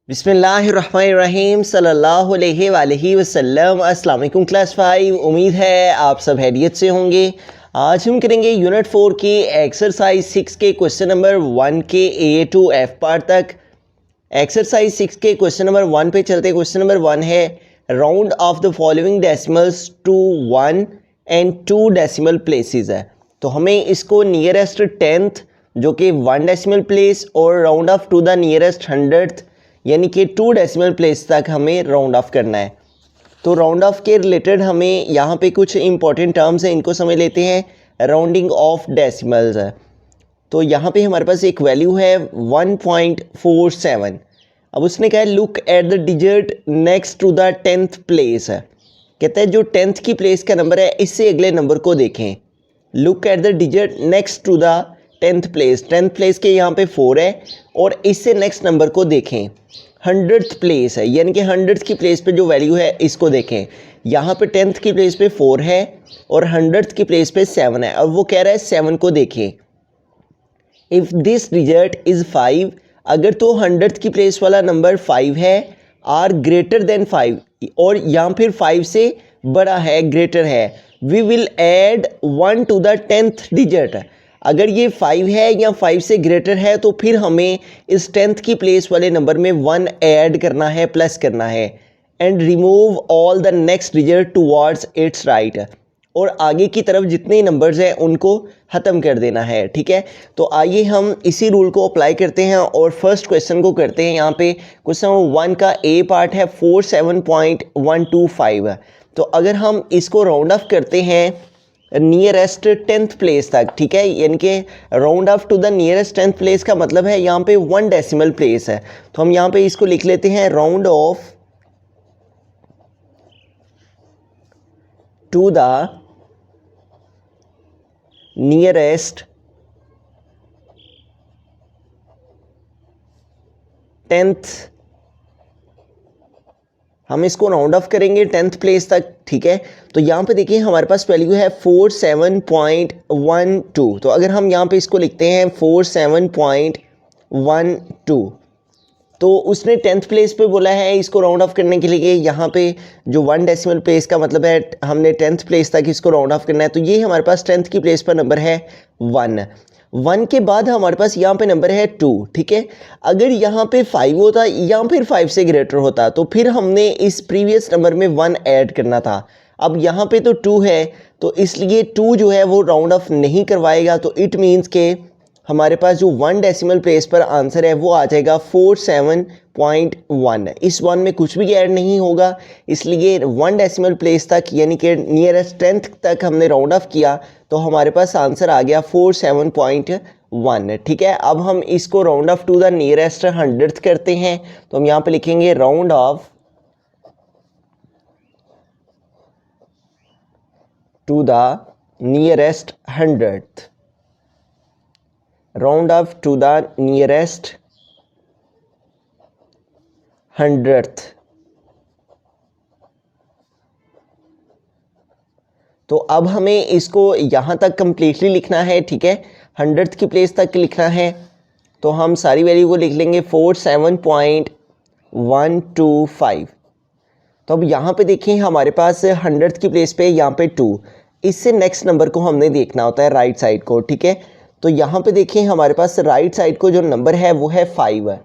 बिस्मिल्लाहिर्रहमानिर्रहीम सल्लल्लाहु अलैहि वसल्लम। अस्सलाम वालेकुम क्लास 5। उम्मीद है आप सब हैरियत से होंगे। आज हम करेंगे यूनिट 4 की एक्सरसाइज 6 के क्वेश्चन नंबर 1 के ए टू एफ पार्ट तक। एक्सरसाइज 6 के क्वेश्चन नंबर 1 पे चलते। क्वेश्चन नंबर 1 है round off the following decimals to 1 and 2 decimal places है। तो हमें इसको नियरेस्ट 10th जो कि 1 डेसिमल प्लेस और round off to the nearest 100th यानी कि 2 डेसिमल प्लेस तक हमें राउंड ऑफ करना है। तो राउंड ऑफ के रिलेटेड हमें यहाँ पे कुछ इंपॉर्टेंट टर्म्स हैं, इनको समझ लेते हैं। राउंडिंग ऑफ डेसिमल्स है। तो यहाँ पे हमारे पास एक वैल्यू है 1.47। अब उसने कहा है look at the digit next to the 10th place है। कहता है जो 10th की प्लेस का नंबर है इससे अगले नंबर को देखें। Look at the digit next to the 10th place. 10th place के यहाँ पे 4 है और इससे नेक्स्ट नंबर को देखें। 100th प्लेस है यानी कि 100th की प्लेस पे जो वैल्यू है इसको देखें। यहाँ पे 10th की प्लेस पे 4 है और 100th की प्लेस पे 7 है। अब वो कह रहा है 7 को देखें। इफ़ दिस डिजिट इज़ 5, अगर तो 100th की प्लेस वाला नंबर 5 है, आर ग्रेटर देन 5 और या फिर 5 से बड़ा है, ग्रेटर है, we will add 1 to the 10th digit. अगर ये 5 है या 5 से ग्रेटर है तो फिर हमें इस 10th की प्लेस वाले नंबर में 1 ऐड करना है, प्लस करना है। And remove all the next digit towards it's right. और आगे की तरफ जितने नंबर्स हैं उनको ख़त्म कर देना है। ठीक है, तो आइए हम इसी रूल को अप्लाई करते हैं और फर्स्ट क्वेश्चन को करते हैं। यहाँ पे क्वेश्चन नंबर 1 का ए पार्ट है 47.125। तो अगर हम इसको राउंड ऑफ करते हैं नियरेस्ट 10th प्लेस तक, ठीक है, यानी कि round off to the nearest 10th place का मतलब है यहाँ पे 1 डेसिमल प्लेस है। तो हम यहाँ पे इसको लिख लेते हैं round off to the nearest 10th। हम इसको राउंड ऑफ करेंगे 10th प्लेस तक। ठीक है, तो यहाँ पे देखिए हमारे पास वैल्यू है 47.12। तो अगर हम यहाँ पे इसको लिखते हैं 47.12, तो उसने 10th प्लेस पे बोला है इसको राउंड ऑफ करने के लिए। यहाँ पे जो 1 डेसिमल प्लेस का मतलब है हमने 10th प्लेस तक इसको राउंड ऑफ करना है। तो ये हमारे पास 10th की प्लेस पर नंबर है 1 के बाद हमारे पास यहाँ पे नंबर है 2। ठीक है, अगर यहाँ पे 5 होता या फिर 5 से ग्रेटर होता तो फिर हमने इस प्रीवियस नंबर में 1 ऐड करना था। अब यहाँ पे तो 2 है तो इसलिए 2 जो है वो राउंड ऑफ नहीं करवाएगा। तो इट मीन्स के हमारे पास जो 1 डेसिमल प्लेस पर आंसर है वो आ जाएगा 47.1। इस 1 में कुछ भी ऐड नहीं होगा, इसलिए 1 डेसिमल प्लेस तक यानी कि नियरेस्ट 10th तक हमने राउंड ऑफ किया तो हमारे पास आंसर आ गया 47.1। ठीक है, अब हम इसको round off to the nearest 100th करते हैं। तो हम यहाँ पे लिखेंगे round off to the nearest 100th। Round off to the nearest 100th। तो अब हमें इसको यहाँ तक कंप्लीटली लिखना है। ठीक है, 100th की प्लेस तक लिखना है। तो हम सारी वैल्यू को लिख लेंगे 47.125। तो अब यहाँ पे देखिए हमारे पास 100th की प्लेस पे यहाँ पे 2, इससे नेक्स्ट नंबर को हमने देखना होता है राइट साइड को। ठीक है, तो यहाँ पे देखिए हमारे पास राइट साइड को जो नंबर है वो है 5 है।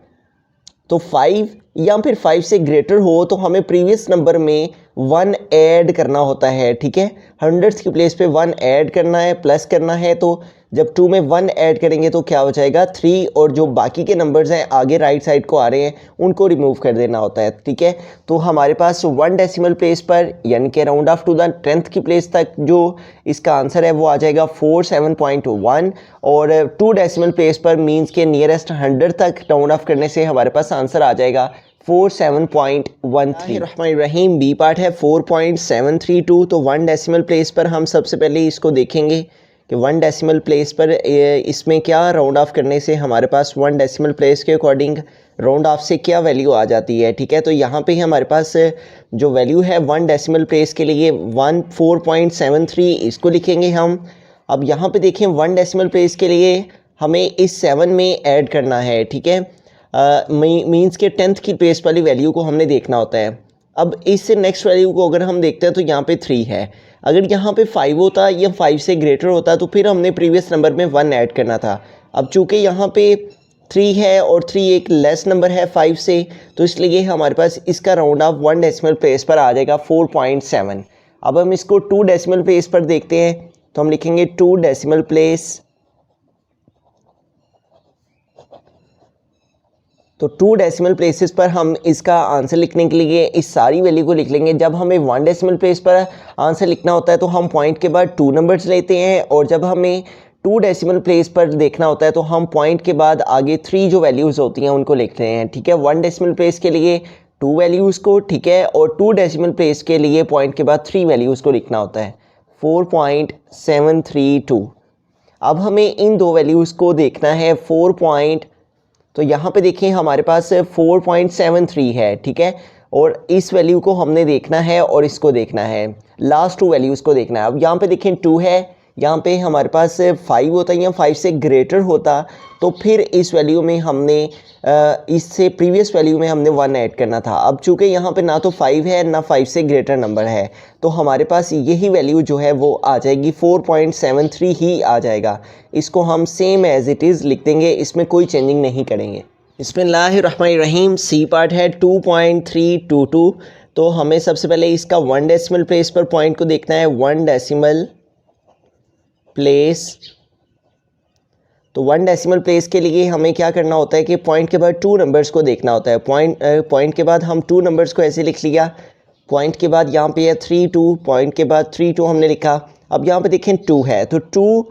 तो 5 या फिर 5 से ग्रेटर हो तो हमें प्रीवियस नंबर में 1 ऐड करना होता है। ठीक है, 100th की प्लेस पे 1 ऐड करना है, प्लस करना है। तो जब 2 में 1 ऐड करेंगे तो क्या हो जाएगा 3, और जो बाकी के नंबर्स हैं आगे राइट साइड को आ रहे हैं उनको रिमूव कर देना होता है। ठीक है, तो हमारे पास 1 डेसिमल प्लेस पर यानी कि round off to the 10th की प्लेस तक जो इसका आंसर है वो आ जाएगा 47.1, और 2 डेसिमल प्लेस पर मीन्स के नियरेस्ट 100 तक राउंड ऑफ करने से हमारे पास आंसर आ जाएगा 47.13। रहीम बी पार्ट है 4.732। तो 1 डेसिमल प्लेस पर हम सबसे पहले इसको देखेंगे कि 1 डेसिमल प्लेस पर इसमें क्या राउंड ऑफ करने से हमारे पास 1 डेसिमल प्लेस के अकॉर्डिंग राउंड ऑफ से क्या वैल्यू आ जाती है। ठीक है, तो यहाँ पे हमारे पास जो वैल्यू है 1 डेसिमल प्लेस के लिए 4.73 इसको लिखेंगे हम। अब यहाँ पे देखें 1 डेसिमल प्लेस के लिए हमें इस 7 में ऐड करना है। ठीक है, मीन्स के 10th की प्लेस वाली वैल्यू को हमने देखना होता है। अब इससे नेक्स्ट वैल्यू को अगर हम देखते हैं तो यहाँ पे 3 है। अगर यहाँ पे 5 होता या 5 से ग्रेटर होता तो फिर हमने प्रीवियस नंबर में 1 ऐड करना था। अब चूँकि यहाँ पे 3 है और 3 एक लेस नंबर है 5 से, तो इसलिए हमारे पास इसका राउंड ऑफ 1 डेसिमल प्लेस पर आ जाएगा 4.7। अब हम इसको 2 डेसिमल प्लेस पर देखते हैं तो हम लिखेंगे 2 डेसिमल प्लेस। तो 2 डेसिमल प्लेसेस पर हम इसका आंसर लिखने के लिए इस सारी वैल्यू को लिख लेंगे। जब हमें 1 डेसिमल प्लेस पर आंसर लिखना होता है तो हम पॉइंट के बाद 2 नंबर्स लेते हैं, और जब हमें 2 डेसिमल प्लेस पर देखना होता है तो हम पॉइंट के बाद आगे 3 जो वैल्यूज़ होती हैं उनको लिखते हैं। ठीक है, 1 डेसिमल प्लेस के लिए 2 वैल्यूज़ को, ठीक है, और 2 डेसिमल प्लेस के लिए पॉइंट के बाद 3 वैल्यूज़ को लिखना होता है 4.732। अब हमें इन दो वैल्यूज़ को देखना है तो यहाँ पे देखिए हमारे पास 4.73 है, ठीक है, और इस वैल्यू को हमने देखना है और इसको देखना है, लास्ट 2 वैल्यूज़ को देखना है। अब यहाँ पे देखें 2 है, यहाँ पे हमारे पास 5 होता या 5 से ग्रेटर होता तो फिर इस वैल्यू में हमने इससे प्रीवियस वैल्यू में हमने 1 ऐड करना था। अब चूँकि यहाँ पे ना तो 5 है ना 5 से ग्रेटर नंबर है, तो हमारे पास यही वैल्यू जो है वो आ जाएगी 4.73 ही आ जाएगा। इसको हम सेम एज़ इट इज़ लिख देंगे, इसमें कोई चेंजिंग नहीं करेंगे। बिस्मिल्लाहिर्रहमानिर्रहीम। सी पार्ट है 2.322। तो हमें सबसे पहले इसका 1 डेसिमल प्लेस पर पॉइंट को देखना है, 1 डेसिमल प्लेस। तो 1 डेसिमल प्लेस के लिए हमें क्या करना होता है कि पॉइंट के बाद 2 नंबर्स को देखना होता है। पॉइंट के बाद हम 2 नंबर्स को ऐसे लिख लिया, पॉइंट के बाद यहाँ पे है 32, पॉइंट के बाद 32 हमने लिखा। अब यहाँ पे देखें 2 है, तो 2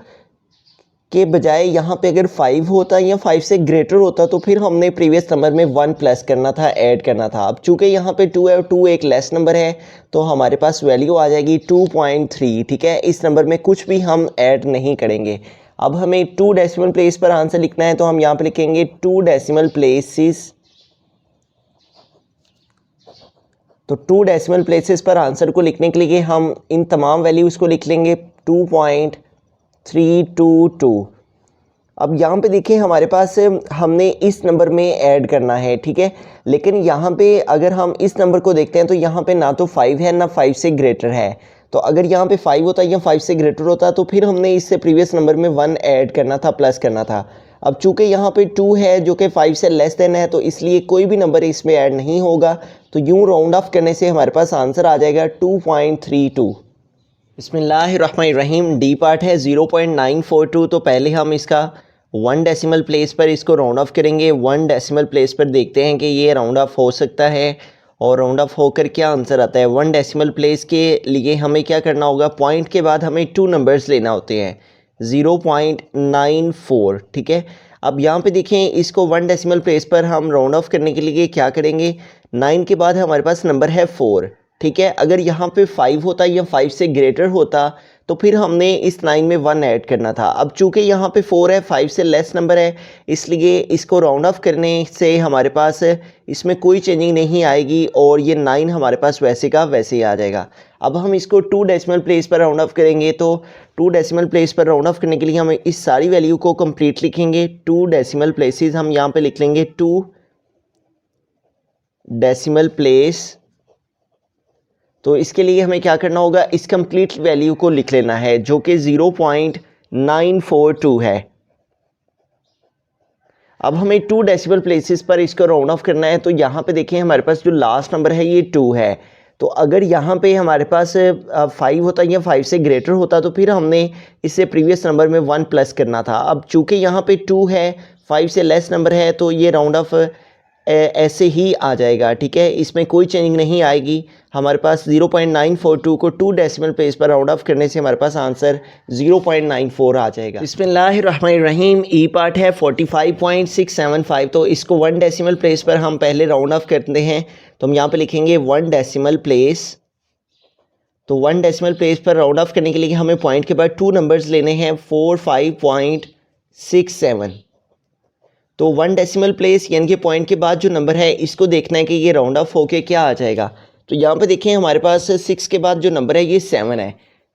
के बजाय यहाँ पे अगर 5 होता या 5 से ग्रेटर होता तो फिर हमने प्रीवियस नंबर में 1 प्लस करना था, ऐड करना था। अब चूँकि यहाँ पे 2 है और 2 एक लेस नंबर है तो हमारे पास वैल्यू आ जाएगी 2.3, ठीक है। इस नंबर में कुछ भी हम ऐड नहीं करेंगे। अब हमें 2 डेसिमल प्लेस पर आंसर लिखना है तो हम यहाँ पे लिखेंगे 2 डेसिमल प्लेसेस। तो 2 डेसिमल प्लेसेस पर आंसर को लिखने के लिए हम इन तमाम वैल्यूज़ को लिख लेंगे 2.322। अब यहाँ पे देखिए हमारे पास हमने इस नंबर में ऐड करना है, ठीक है, लेकिन यहाँ पे अगर हम इस नंबर को देखते हैं तो यहाँ पे ना तो 5 है ना 5 से ग्रेटर है। तो अगर यहाँ पे 5 होता या 5 से ग्रेटर होता तो फिर हमने इससे प्रीवियस नंबर में 1 ऐड करना था, प्लस करना था। अब चूँकि यहाँ पे 2 है जो कि 5 से लेस देन है तो इसलिए कोई भी नंबर इसमें ऐड नहीं होगा। तो यूँ राउंड ऑफ करने से हमारे पास आंसर आ जाएगा 2.32। बिस्मिल्लाहिर्रहमानिर्रहीम। डी पार्ट है 0.942। तो पहले हम इसका 1 डेसिमल प्लेस पर इसको राउंड ऑफ करेंगे। 1 डेसिमल प्लेस पर देखते हैं कि ये राउंड ऑफ हो सकता है और राउंड ऑफ होकर क्या आंसर आता है। 1 डेसिमल प्लेस के लिए हमें क्या करना होगा, पॉइंट के बाद हमें 2 नंबर्स लेना होते हैं, 0.94, ठीक है। अब यहाँ पे देखें इसको 1 डेसिमल प्लेस पर हम राउंड ऑफ करने के लिए क्या करेंगे, 9 के बाद हमारे पास नंबर है 4, ठीक है। अगर यहाँ पे 5 होता या 5 से ग्रेटर होता तो फिर हमने इस 9 में 1 ऐड करना था। अब चूँकि यहाँ पे 4 है, 5 से लेस नंबर है, इसलिए इसको राउंड ऑफ करने से हमारे पास इसमें कोई चेंजिंग नहीं आएगी और ये 9 हमारे पास वैसे का वैसे ही आ जाएगा। अब हम इसको 2 डेसिमल प्लेस पर राउंड ऑफ करेंगे। तो 2 डेसिमल प्लेस पर राउंड ऑफ करने के लिए हम इस सारी वैल्यू को कंप्लीट लिखेंगे। 2 डेसिमल प्लेसेस हम यहाँ पे लिख लेंगे 2 डेसिमल प्लेस। तो इसके लिए हमें क्या करना होगा, इस कंप्लीट वैल्यू को लिख लेना है जो कि 0.942 है। अब हमें 2 डेसिमल प्लेसेस पर इसको राउंड ऑफ करना है। तो यहाँ पे देखें हमारे पास जो लास्ट नंबर है ये 2 है। तो अगर यहाँ पे हमारे पास 5 होता या 5 से ग्रेटर होता तो फिर हमने इससे प्रीवियस नंबर में 1 प्लस करना था। अब चूँकि यहाँ पे 2 है, 5 से लेस नंबर है तो ये राउंड ऑफ ऐसे ही आ जाएगा, ठीक है, इसमें कोई चेंजिंग नहीं आएगी। हमारे पास 0.942 को 2 डेसिमल प्लेस पर राउंड ऑफ करने से हमारे पास आंसर 0.94 आ जाएगा। बिस्मिल्लाहिर्रहमानिर्रहीम। ई पार्ट है 45.675। तो इसको 1 डेसिमल प्लेस पर हम पहले राउंड ऑफ करते हैं। तो हम यहाँ पे लिखेंगे 1 डेसिमल प्लेस। तो 1 डेसिमल प्लेस पर राउंड ऑफ करने के लिए हमें पॉइंट के बाद 2 नंबर्स लेने हैं, 45.67। तो 1 डेसिमल प्लेस यानी कि पॉइंट के बाद जो नंबर है इसको देखना है कि ये राउंड ऑफ होके क्या आ जाएगा। तो यहाँ पे देखें हमारे पास 6 के बाद जो नंबर है ये 7 है।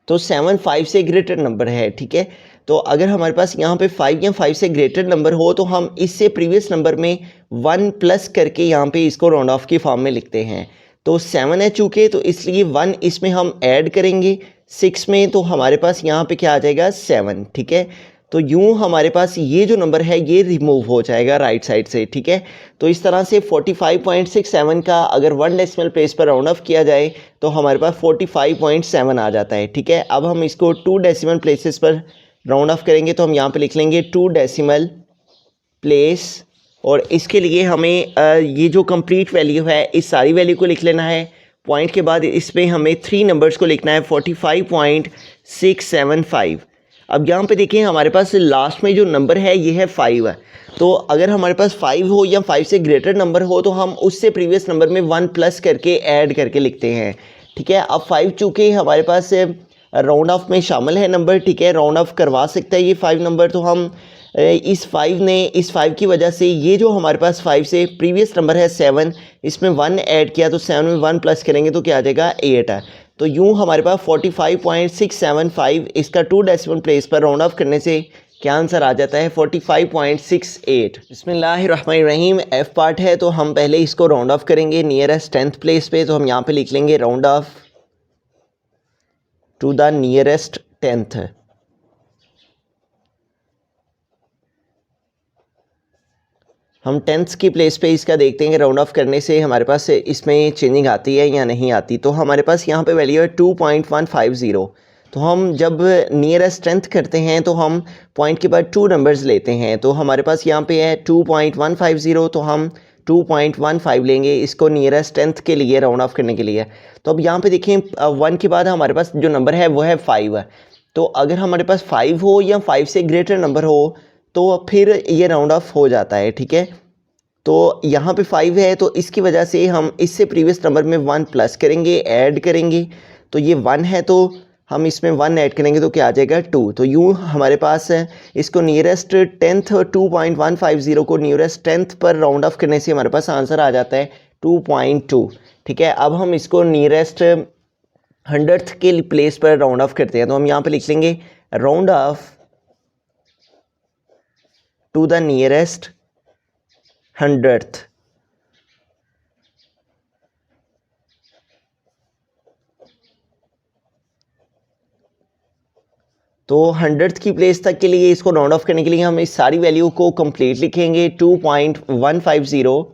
तो 7 5 से ग्रेटर नंबर है, ठीक है। तो अगर हमारे पास यहाँ पे 5 या 5 से ग्रेटर नंबर हो तो हम इससे प्रीवियस नंबर में 1 प्लस करके यहाँ पे इसको राउंड ऑफ की फॉर्म में लिखते हैं। तो 7 है चूँकि, तो इसलिए 1 इसमें हम ऐड करेंगे 6 में, तो हमारे पास यहाँ पे क्या आ जाएगा 7। ठीक है, तो यूँ हमारे पास ये जो नंबर है ये रिमूव हो जाएगा राइट साइड से। ठीक है, तो इस तरह से 45.67 का अगर 1 डेसिमल प्लेस पर राउंड ऑफ किया जाए तो हमारे पास 45.7 आ जाता है। ठीक है, अब हम इसको 2 डेसिमल प्लेसेस पर राउंड ऑफ करेंगे तो हम यहाँ पे लिख लेंगे 2 डेसिमल प्लेस, और इसके लिए हमें ये जो कंप्लीट वैल्यू है इस सारी वैल्यू को लिख लेना है। पॉइंट के बाद इसमें हमें 3 नंबर्स को लिखना है 45.675। अब यहाँ पे देखिए हमारे पास लास्ट में जो नंबर है ये है 5 है। तो अगर हमारे पास 5 हो या 5 से ग्रेटर नंबर हो तो हम उससे प्रीवियस नंबर में 1 प्लस करके ऐड करके लिखते हैं। ठीक है, अब 5 चूँकि हमारे पास राउंड ऑफ में शामिल है नंबर, ठीक है, राउंड ऑफ करवा सकता है ये 5 नंबर, तो हम इस 5 की वजह से ये जो हमारे पास 5 से प्रीवियस नंबर है 7, इसमें 1 ऐड किया तो 7 में 1 प्लस करेंगे तो क्या आ जाएगा 8 है। तो यूँ हमारे पास 45.675 इसका 2 डेसिमल प्लेस पर राउंड ऑफ करने से क्या आंसर आ जाता है 45.68। बिस्मिल्लाहिर्रहमानिर्रहीम, एफ पार्ट है तो हम पहले इसको राउंड ऑफ करेंगे नियरेस्ट 10th प्लेस पे, तो हम यहाँ पे लिख लेंगे round off to the nearest 10th। हम 10th की प्लेस पे इसका देखते हैं कि राउंड ऑफ करने से हमारे पास इसमें चेंजिंग आती है या नहीं आती। तो हमारे पास यहाँ पे वैल्यू है 2.150। तो हम जब नियरेस्ट 10th करते हैं तो हम पॉइंट के बाद 2 नंबर्स लेते हैं, तो हमारे पास यहाँ पे है 2.150, तो हम 2.15 लेंगे इसको नियरेस्ट 10th के लिए राउंड ऑफ करने के लिए। तो अब यहाँ पे देखें 1 के बाद हमारे पास जो नंबर है वो है 5 है। तो अगर हमारे पास 5 हो या 5 से ग्रेटर नंबर हो तो फिर ये राउंड ऑफ हो जाता है। ठीक है, तो यहाँ पे 5 है तो इसकी वजह से हम इससे प्रीवियस नंबर में 1 प्लस करेंगे, ऐड करेंगे, तो ये 1 है तो हम इसमें 1 ऐड करेंगे तो क्या आ जाएगा 2। तो यूँ हमारे पास इसको नियरेस्ट 10th 2.150 को नियरेस्ट 10th पर राउंड ऑफ करने से हमारे पास आंसर आ जाता है 2.2। ठीक है, अब हम इसको नियरेस्ट 100th के प्लेस पर राउंड ऑफ करते हैं, तो हम यहाँ पे लिख लेंगे round off to the nearest 100th। तो 100th की प्लेस तक के लिए इसको राउंड ऑफ करने के लिए हम इस सारी वैल्यू को कंप्लीट लिखेंगे 2.150।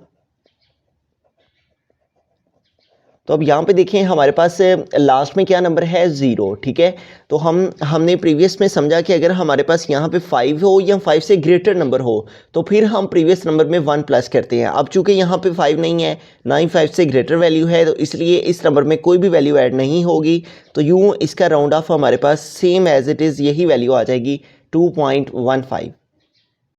तो अब यहाँ पे देखें हमारे पास लास्ट में क्या नंबर है 0। ठीक है, तो हमने प्रीवियस में समझा कि अगर हमारे पास यहाँ पे 5 हो या 5 से ग्रेटर नंबर हो तो फिर हम प्रीवियस नंबर में 1 प्लस करते हैं। अब चूँकि यहाँ पे 5 नहीं है ना ही 5 से ग्रेटर वैल्यू है, तो इसलिए इस नंबर में कोई भी वैल्यू ऐड नहीं होगी, तो यूँ इसका राउंड ऑफ हमारे पास सेम एज इट इज़ यही वैल्यू आ जाएगी 2.15।